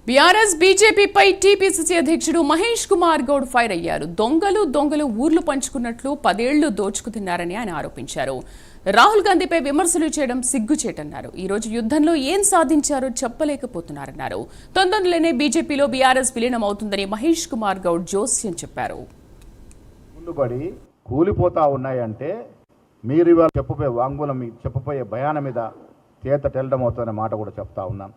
BRS బీజేపీపై TPCC అధ్యక్షుడు Mahesh Kumar Goud fire అయ్యారు. దొంగలు ఊర్లు పంచుకున్నట్లు 10 ఏళ్లు దోచుకు తిన్నారని ఆయన ఆరోపించారు. రాహుల్ గాంధీపై విమర్శలు చేయడం సిగ్గుచేటన్నారు. ఈ రోజు యుద్ధంలో ఏం సాధించారో చెప్పలేకపోతున్నారన్నారు. తొందరలోనే బీజేపీలో బీఆర్ఎస్ విలీనం అవుతుందని మహేష్ కుమార్ గౌడ్ జోస్యం చెప్పారు. కూలిపోతా ఉన్నాయంటే మీరు ఇవాళ చెప్పబోయే వాంగ్మూలం చెప్పబోయే భయాన మీద చేత తెల్లడం అవుతుందనే మాట కూడా చెప్తా ఉన్నాను.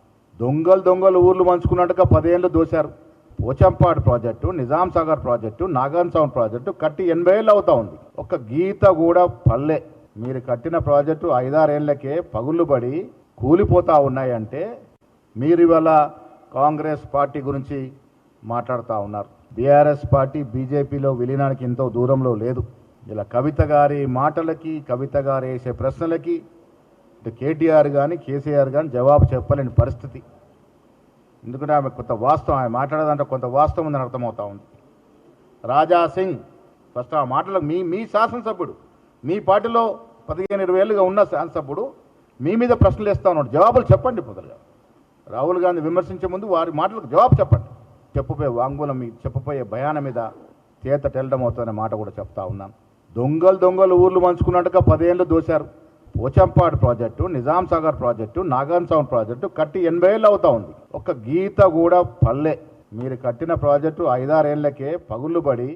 దొంగలు ఊర్లు పంచుకున్నట్టుగా 10 ఏళ్ళు దోశారు. పోచంపాడు ప్రాజెక్టు, నిజాం సాగర్ ప్రాజెక్టు, నాగన్ సౌండ్ ప్రాజెక్టు కట్టి 80 ఏళ్ళు అవుతా ఉంది. ఒక గీత కూడా పల్లె. మీరు కట్టిన ప్రాజెక్టు 5-6 ఏళ్లకే పగుళ్ళు పడి కూలిపోతా ఉన్నాయంటే మీరు ఇవాళ కాంగ్రెస్ పార్టీ గురించి మాట్లాడుతూ ఉన్నారు. బీఆర్ఎస్ పార్టీ బీజేపీలో విలీనానికి ఎంతో దూరంలో లేదు. ఇలా కవిత గారి మాటలకి, కవిత గారు వేసే ప్రశ్నలకి ఇటు కేటీఆర్ కానీ కేసీఆర్ కానీ జవాబు చెప్పలేని పరిస్థితి. ఎందుకంటే ఆమె కొంత వాస్తవం, ఆమె మాట్లాడేదంటే కొంత వాస్తవం ఉందని అర్థమవుతా ఉంది. రాజా సింగ్ ఫస్ట్ ఆ మాటలకు మీ శాసనసభ్యుడు, మీ పార్టీలో 15-20 ఏళ్ళుగా ఉన్న శాసనసభ్యుడు మీ మీద ప్రశ్నలు వేస్తూ ఉన్నాడు. జవాబులు చెప్పండి. మొదలుగా రాహుల్ గాంధీ విమర్శించే ముందు వారి మాటలకు జవాబు చెప్పండి. చెప్పబోయే వాంగ్మూలం చెప్పబోయే భయాన మీద చేత తెల్లడం అవుతుందనే మాట కూడా చెప్తా ఉన్నాను. దొంగలు ఊర్లు పంచుకున్నట్టుగా 10 ఏళ్ళు దోశారు. పోచంపాడు ప్రాజెక్టు, నిజాం సాగర్ ప్రాజెక్టు, నాగన్ సౌండ్ ప్రాజెక్టు కట్టి 80 ఏళ్ళు అవుతా ఉంది. ఒక గీత కూడా పల్లె. మీరు కట్టిన ప్రాజెక్టు 5-6 ఏళ్లకే పగుళ్ళు పడి